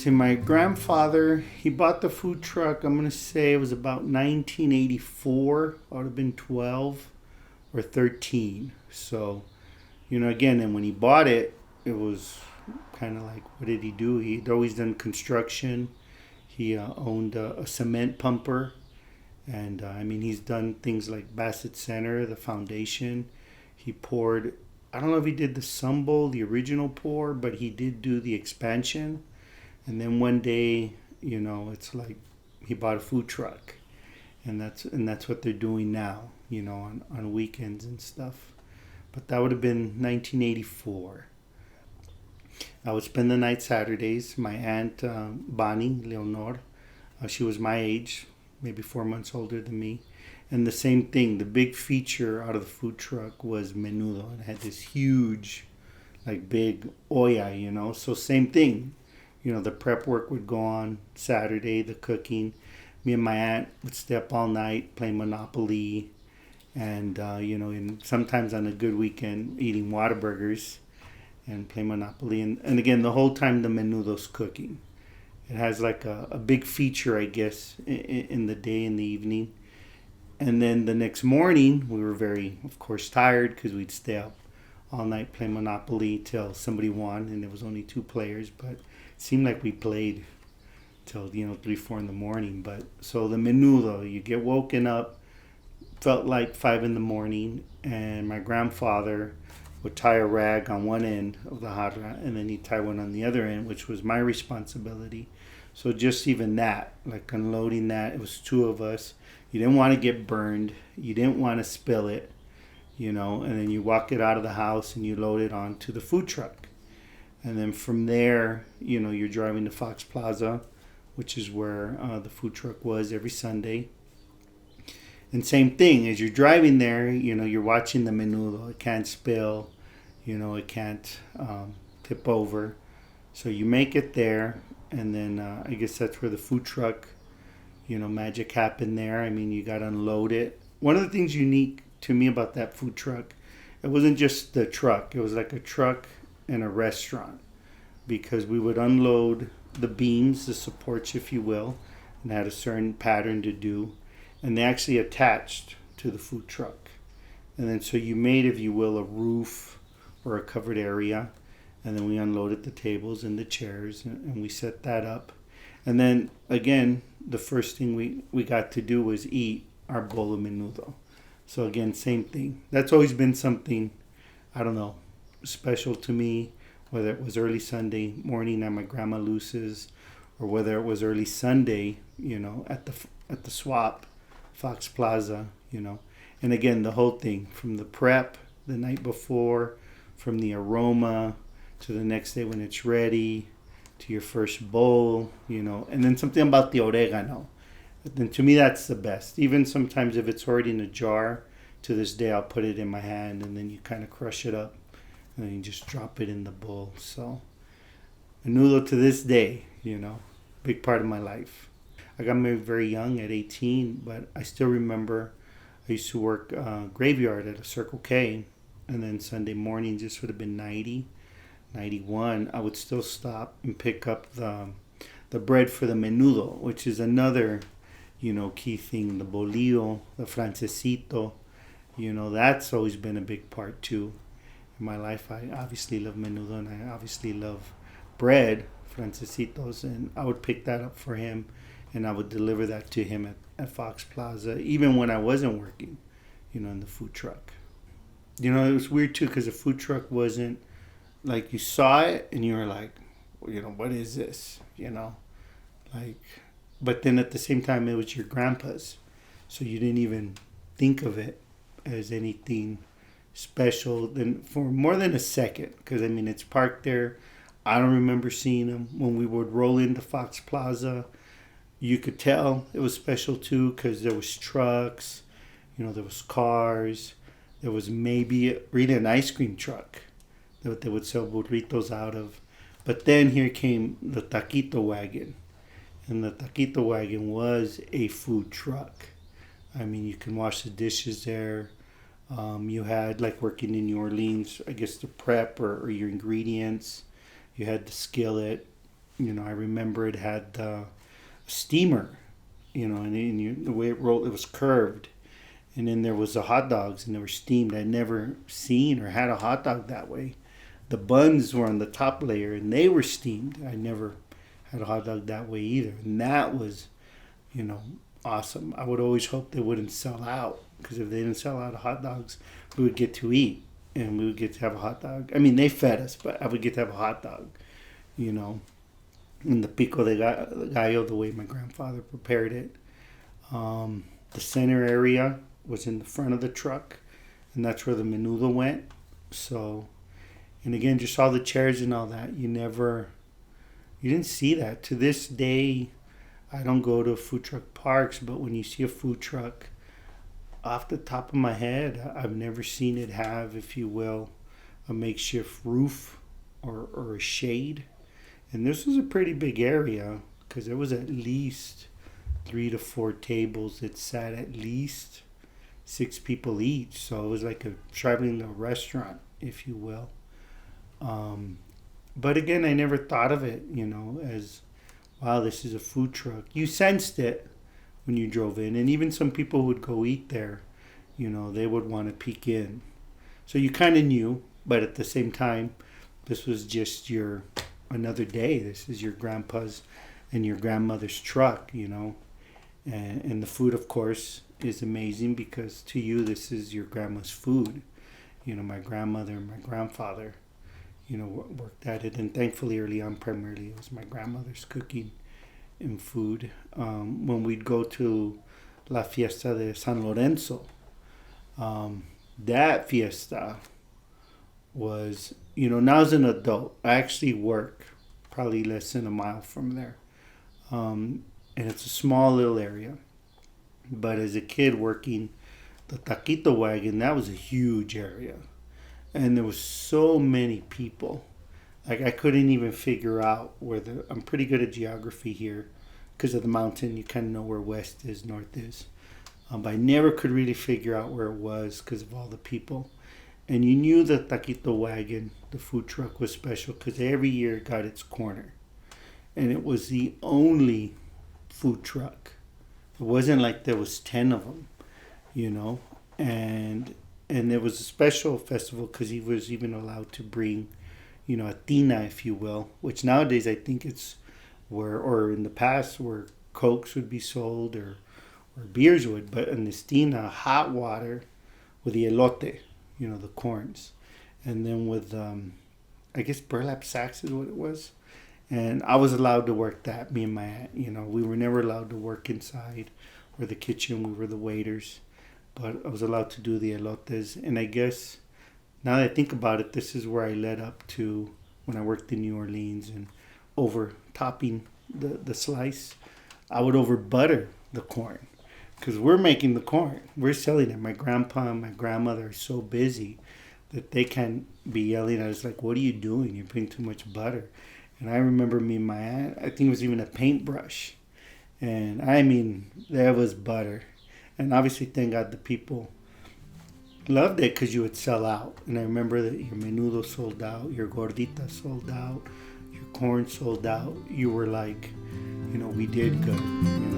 see, my grandfather, he bought the food truck, I'm going to say it was about 1984. I would have been 12 or 13. So, again, and when he bought it, it was kind of like, what did he do? He'd always done construction. He owned a cement pumper. And he's done things like Bassett Center, the foundation. He poured, I don't know if he did the Sunbowl, the original pour, but he did do the expansion. And then one day, it's like he bought a food truck. And that's what they're doing now, on weekends and stuff. But that would have been 1984. I would spend the night Saturdays. My aunt, Bonnie Leonor, she was my age, maybe 4 months older than me. And the same thing, the big feature out of the food truck was Menudo. It had this huge, like big olla, So same thing. The prep work would go on Saturday, the cooking. Me and my aunt would stay up all night playing Monopoly. And, and sometimes on a good weekend, eating Whataburgers and play Monopoly. And again, the whole time the Menudo's cooking. It has like a big feature, I guess, in the day and the evening. And then the next morning, we were very, of course, tired because we'd stay up all night playing Monopoly till somebody won. And there was only two players, but it seemed like we played till, 3, 4 in the morning. But so the Menudo, you get woken up, felt like 5 in the morning. And my grandfather would tie a rag on one end of the jarra, and then he'd tie one on the other end, which was my responsibility. So just even that, like unloading that, it was two of us. You didn't want to get burned. You didn't want to spill it, and then you walk it out of the house and you load it onto the food truck. And then from there, you're driving to Fox Plaza, which is where the food truck was every Sunday. And same thing, as you're driving there, you're watching the Menudo. It can't spill, it can't tip over. So you make it there, and then I guess that's where the food truck, magic happened there. You got to unload it. One of the things unique to me about that food truck, it wasn't just the truck. It was like a truck and a restaurant, because we would unload the beams, the supports, if you will, and had a certain pattern to do. And they actually attached to the food truck. And then so you made, if you will, a roof or a covered area. And then we unloaded the tables and the chairs, and we set that up. And then, again, the first thing we got to do was eat our bowl of Menudo. So again, same thing. That's always been something, I don't know, special to me, whether it was early Sunday morning at my grandma Luce's, or whether it was early Sunday, at the swap, Fox Plaza, And again, the whole thing, from the prep the night before, from the aroma to the next day when it's ready, to your first bowl, And then something about the oregano. And to me, that's the best. Even sometimes if it's already in a jar, to this day, I'll put it in my hand, and then you kind of crush it up, and then you just drop it in the bowl. So, Menudo to this day, big part of my life. I got married very young at 18, but I still remember I used to work graveyard at a Circle K, and then Sunday morning, just would have been 90, 91, I would still stop and pick up the bread for the Menudo, which is another, key thing, the bolillo, the francesito, that's always been a big part too. In my life, I obviously love Menudo, and I obviously love bread, francesitos, and I would pick that up for him. And I would deliver that to him at Fox Plaza, even when I wasn't working, in the food truck. It was weird too, because the food truck wasn't like you saw it and you were like, what is this? But then at the same time, it was your grandpa's. So you didn't even think of it as anything special for more than a second. Because, it's parked there. I don't remember seeing them. When we would roll into Fox Plaza, you could tell it was special too, because there was trucks, there was cars, there was maybe really an ice cream truck that they would sell burritos out of. But then here came the Taquito wagon, and the Taquito wagon was a food truck. You can wash the dishes there. You had, like working in New Orleans, I guess the prep or your ingredients. You had the skillet. I remember it had a steamer, the way it rolled, it was curved. And then there was the hot dogs, and they were steamed. I'd never seen or had a hot dog that way. The buns were on the top layer, and they were steamed. I never had a hot dog that way either. And that was, awesome. I would always hope they wouldn't sell out, because if they didn't sell out of hot dogs, we would get to eat, and we would get to have a hot dog. I mean, they fed us, but I would get to have a hot dog, in the pico de gallo, the way my grandfather prepared it. The center area was in the front of the truck, and that's where the menudo went. So, and again, just all the chairs and all that, you didn't see that. To this day, I don't go to food truck parks, but when you see a food truck, off the top of my head, I've never seen it have, if you will, a makeshift roof or a shade. And this was a pretty big area, because there was at least 3 to 4 tables that sat at least 6 people each. So it was like a traveling little restaurant, if you will. But again, I never thought of it, as, wow, this is a food truck. You sensed it when you drove in. And even some people who would go eat there, they would want to peek in. So you kind of knew, but at the same time, this was just another day. This is your grandpa's and your grandmother's truck, And the food, of course, is amazing, because to you, this is your grandma's food. My grandmother and my grandfather, worked at it. And thankfully, early on, primarily, it was my grandmother's cooking and food. When we'd go to La Fiesta de San Lorenzo, that fiesta was, now as an adult, I actually work probably less than a mile from there. And it's a small little area. But as a kid working the Taquito wagon, that was a huge area. And there was so many people. Like, I couldn't even figure out I'm pretty good at geography here. Because of the mountain, you kind of know where west is, north is. But I never could really figure out where it was because of all the people. And you knew the Taquito wagon, the food truck, was special because every year it got its corner. And it was the only food truck. It wasn't like there was 10 of them, And there was a special festival because he was even allowed to bring, a tina, if you will. Which nowadays I think it's or in the past where Cokes would be sold or beers would. But in this tina, hot water with the elote, the corns. And then with, I guess burlap sacks is what it was. And I was allowed to work that, me and my aunt. We were never allowed to work inside or the kitchen. We were the waiters. But I was allowed to do the elotes. And I guess, now that I think about it, this is where I led up to when I worked in New Orleans. And over topping the slice, I would over butter the corn. Because we're making the corn. We're selling it. My grandpa and my grandmother are so busy that they can't be yelling at us like, what are you doing? You're putting too much butter. And I remember me and my aunt, I think it was even a paintbrush. And I mean, there was butter. And obviously, thank God the people loved it because you would sell out. And I remember that your menudo sold out, your gordita sold out, your corn sold out. You were like, we did good.